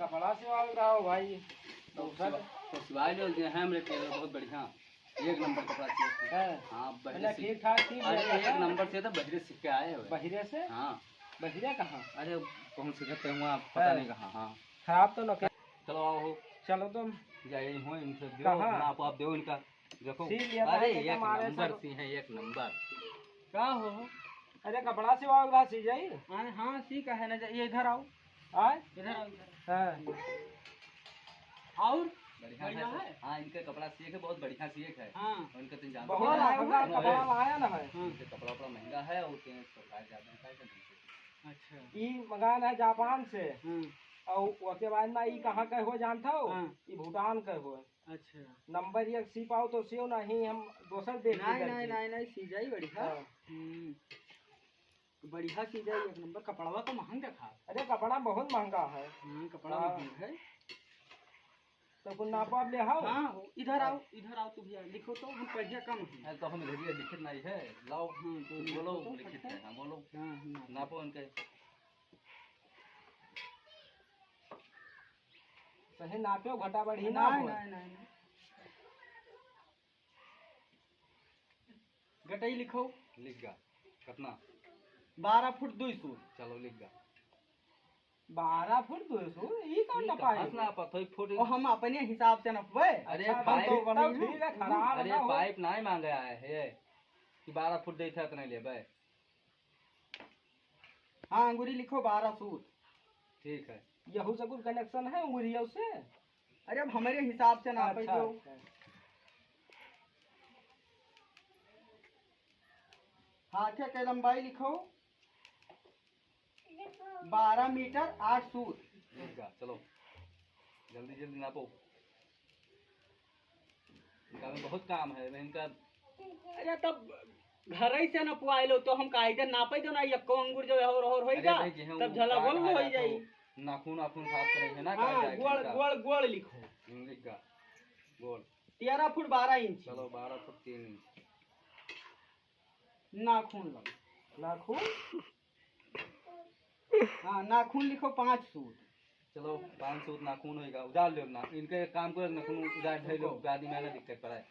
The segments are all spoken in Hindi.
कपड़ा सिवा रहा हो भाई। तो सिवाए लो हैं हमरे टेलर बहुत बढ़िया, एक नंबर कपड़ा सिलते हैं। हाँ बहिरे से ठीक ठाक ठीक अरे एक नंबर से तो बहिरे सीख के आए हो। बहिरे से? हाँ बहिरे कहाँ? अरे कौन सिखाते हैं वहाँ पता नहीं कहाँ। हाँ खराब तो न कर। चलो आओ चलो तुम जाइए हो इनसे दो नाप आप दो इनका देखो। अरे एक नंबर सी है एक नंबर। क्या हो? अरे कपड़ा सिवा सी जाई। हाँ सी का है ना, ये इधर आओ। आए इधर आओ और बढ़िया है। हाँ इनके कपड़ा सीख है बहुत बढ़िया सीख है। हाँ उनका तो जानते बहुत कपड़ा आया ना है। इनके कपड़ा उपड़ा महंगा है और ज्यादा है। अच्छा ये मंगाना है जापान से और उसके बाद ना ये कहाँ का हो जानता हो? ये भूटान का हो। अच्छा नंबर एक सी पाओ तो सियो नहीं हम दोसर देख नहीं सी जाई बढ़िया। बढ़िया सी जाई एक नंबर। कपड़ा तो महंगा था। अरे कपड़ा बहुत महंगा है। कपड़ा महंगा है तो कुछ नाप आप ले आओ। हाँ इधर आओ तू भैया लिखो तो हम पैसा कम है तो हम इधर लिखित नहीं है लाओ। बोलो लिखित है। हाँ बोलो नापो उनके सही नापो घटा बढ़ी ना। नहीं घटाई लिखो। लिख गा कितना? 12 फुट 2 सूट। चलो लिख गा 12 फुट 2 सूट। ये कौन नपाए? हंसना पथोई फुट और हम अपने हिसाब से नपवे। अरे पाइप नहीं मांगे आए है कि 12 फुट दे था नहीं लेबे। हाँ अंगूरी लिखो 12 सूट। ठीक है यहू सब कनेक्शन है अंगूरिया से। अरे अब हमारे हिसाब से नाप दो। हाथ की लंबाई लिखो 12 मीटर 8 सूट। चलो जल्दी जल्दी नापो इनका में बहुत काम है इनका। अरे तब घर ही से नपवाए लो तो हम कायदे नापे दो ना। यक्को अंगूर जो और होइगा तब झला बोल हो जाई। नाखून साफ करेंगे ना। हाँ, गोल लिखो। लिख गा गोल 13 फुट 12 इंच। चलो 12 फुट 3 इंच। नाखून नाखून हाँ नाखून लिखो 5 सूट। चलो 5 सूट नाखून होगा उजाड़ लो ना। इनके काम को नाखून उजाड़ ढे लो आदमी में ना दिक्कत पड़े।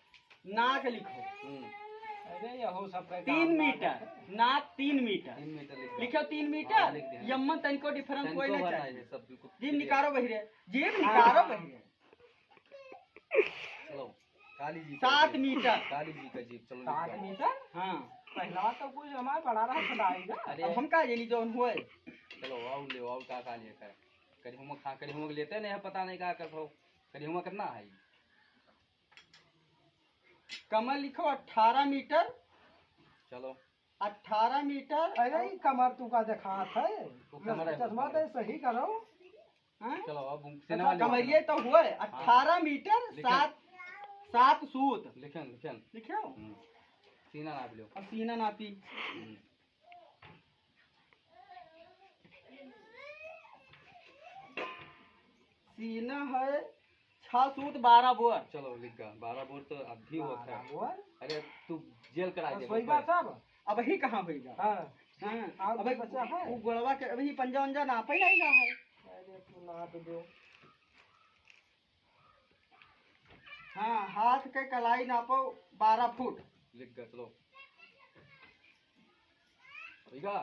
नाक लिखो। अरे यहो सब 3 मीटर नाक 3 मीटर लिखो 3 मीटर। यम्मन तनिको डिफरेंस कोई ना चाहिए। जीभ निकारो बहिरे जीभ निकारो बहिरे। चलो काली जी 7 मीटर काली जी का जीभ। चलो 7 मीटर। हाँ पहला तो कुछ हमारा बड़ा रहा खदाएगा। अरे हम का जानी जो हुए। चलो आओ ले आओ का लेकर करी हम खा करी हम लेते नहीं है पता नहीं क्या करते करी हम कितना है। कमर लिखो 18 मीटर। चलो 18 मीटर। अरे कमर तू का देखा है चश्मा तो सही करो। चलो अब कमरिए तो हुए 18 मीटर 7 सूत। लिखो सीना नाप लो। अब सीना नापी सीना है 6 सूत 12 बोर। चलो लिख गा 12 बोर तो अभी होता है। अरे तू जेल करा दे सब अब ही कहाँ होगा। हाँ अब बच्चा है वो गोलवा के अभी पंजा उंजा नापे नहीं रहा है। अरे तू नाप दो। हाँ हाथ के कलाई नापो 12 फुट। लिख गा चलो होगा।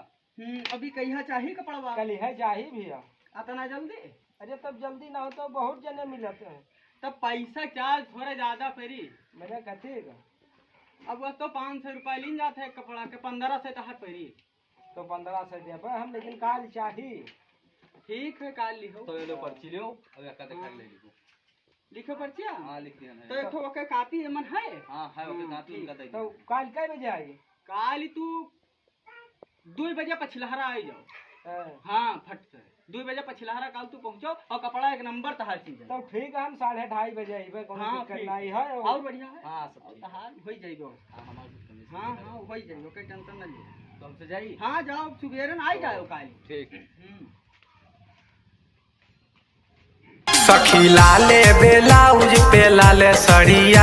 अभी कहीं चाहिए कपड़ा कल है चाहिए भैया अतना जल्दी। अरे तब जल्दी ना हो तो बहुत जने मिलते हैं तब पैसा चार्ज थोड़ा ज्यादा फेरी मेरे कथे अब वह तो 500 रुपये लीन जाते है कपड़ा के 15 से तो हट पेरी तो 15 से दे हम लेकिन काल चाहिए। ठीक है काल लिखो तो ये लो पर्ची लो अब एक दिखा ले लिखो पर्चिया। हां लिख दिया तो एक ठो के कॉपी मन है। हां है ओके कॉपी उनका दे तो काल कै बजे आई? काल तू 2 बजे पछलहरा आई जाओ। हाँ फट से 2 बजे पछलहरा काल तू पहुंचो और कपड़ा एक नंबर तहार चीज। तो ठीक है हम 2:30 बजे आइबे कोनो दिक्कत नहीं है और बढ़िया है। हां सब तहार होई जाइबो। हां होई जाइबो कोई टेंशन ना ले। तो हमसे जाई। हां जाओ सुबेरन आई जाओ काल। ठीक सखी लाले बेलाउज पे लाले सड़िया।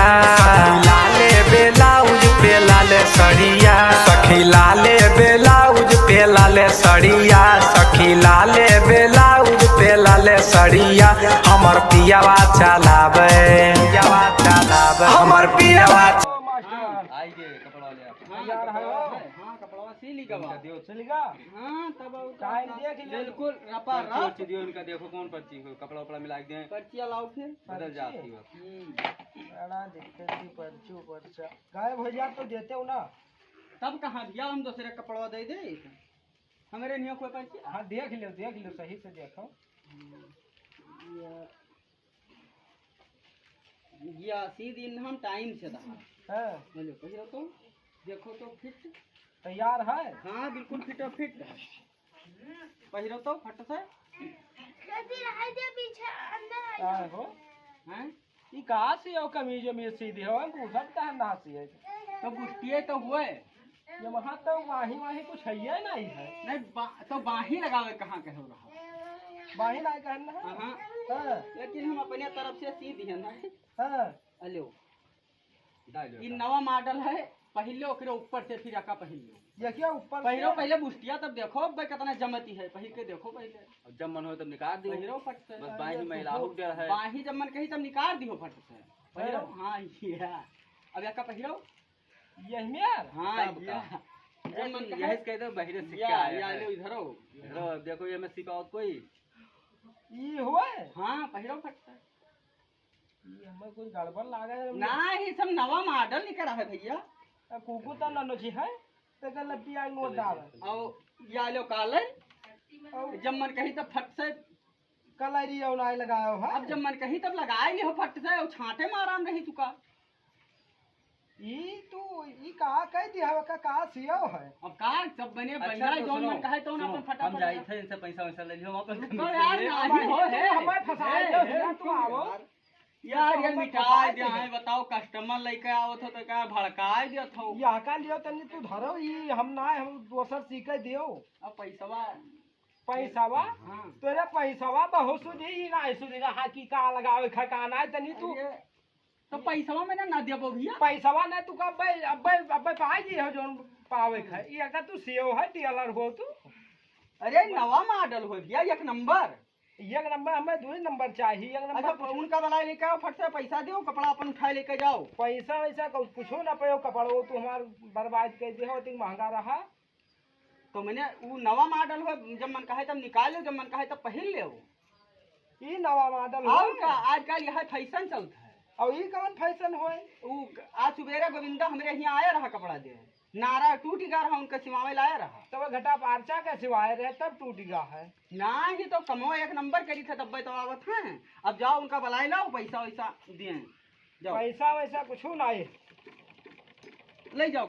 लाले बेलाउज पे लाले सड़िया। सखी लाले बेलाउज पे लाले सड़िया। सखी लाले बेलाउज पे लाले लाले सड़िया हमर पियावा चलावे हमर पियावा आइए कपड़ा ले आप। हाँ यार हेलो हाँ कपड़ा सिली का बात दियो चलेगा हाँ तब टाइम देख ले बिल्कुल रपा रप दियो इनका देखो कौन पर्ची हो कपड़ा उपड़ा मिला के दें पर्ची लाओ फिर बदल जाती हो बड़ा दिक्कत की पर्ची पर्चा गायब हो जाए तो देते हो ना तब कहाँ दिया हम दूसरे कपड़ा दे दे हमारे नहीं कोई पर्ची हाँ देख लो सही से देखो या सी दिन हम टाइम से रहा है बोलो पहिरो तो देखो तो फिट तैयार है हाँ बिल्कुल फिट और फिट पहिरो तो फट से हाँ हो हैं ये कहाँ से हो कमीज में सीधी हो हम सकता है ना सी है तो बुष्टिए तो हुए ये वहाँ तो वाही कुछ है ही नहीं है नहीं तो बाही लगावे कहाँ कहो रहा वाही नहीं कहना है हाँ हाँ लेकिन हम अपने तरफ से सी दिए ना हाँ हेलो ये नवा मॉडल है पहले ओकरे ऊपर से फिर आका पहले ये क्या ऊपर पहिरो पहले बुष्टिया तब देखो भाई कितना जमती है पहिर के देखो पहले जब मन हो तब निकाल दियो पहिरो फट से बस बाही महिला हो गया है बाही जब मन कही तब निकाल दियो फट से पहिरो हां ये अब आका पहिरो यही में यार हां जब मन यही कह दो बाहर से क्या या लो इधर हो देखो ये में सिपावत कोई ये हुआ हां पहिरो फट से ये हमें कोई गड़बड़ लागा है ना ही सब नवा मॉडल निकला है भैया कुकु तो ननो जी है तो कल पिया नो दाव और या लो काले जब मन कही तब फट से कलरी और नहीं लगायो है अब जब मन कही तब लगाए लियो फट से और छांटे में आराम रही चुका ये तो ये कहा कह दिया है का सियो है अब का सब बने बढ़िया जो मन कहे तो अपन फटाफट हम जाई थे इनसे पैसा वैसा ले लियो अपन यार नहीं हो है हमें फसाए दो तू आवो यार ये मिठाई दे है बताओ कस्टमर लेके आवत हो तो क्या भड़काए दियो थो या का लियो तनी तू धरो ये हम ना हम दोसर सीखे दियो अब पैसावा पैसावा हां तोरे पैसावा बहुत सुधी ही ना सुधी रहा की का लगावे खकाना है तनी तू तो पैसावा में ना देबो भैया पैसावा ना तू का अब पाई जी हो जोन पावे है ये का तू सेव है डीलर हो तू अरे नवा मॉडल हो भैया एक नंबर हमें 2 नंबर चाहिए एक नंबर अच्छा उनका वाला लेके आओ फट से पैसा दो कपड़ा अपन उठा लेके जाओ पैसा वैसा कुछ ना पाओ कपड़ा वो तू हमार बर्बाद कर दे हो इतना महंगा रहा तो मैंने वो नवा मॉडल हो जब मन कहे तब निकाल लो जब मन कहे तब पहन ले ये नवा मॉडल और का आजकल यह फैशन चलता है और ये कौन फैशन हो वो आज सुबेरे गोविंदा हमरे यहाँ आया रहा कपड़ा दे नारा टूट गया रहा उनका सिवावे लाया रहा तब घटा पार्चा का सिवाय रहे तब टूट गया है ना ही तो कमो एक नंबर करी थे तब तो आवत है अब जाओ उनका बुलाए लाओ पैसा वैसा दिए पैसा वैसा कुछ नहीं ले जाओ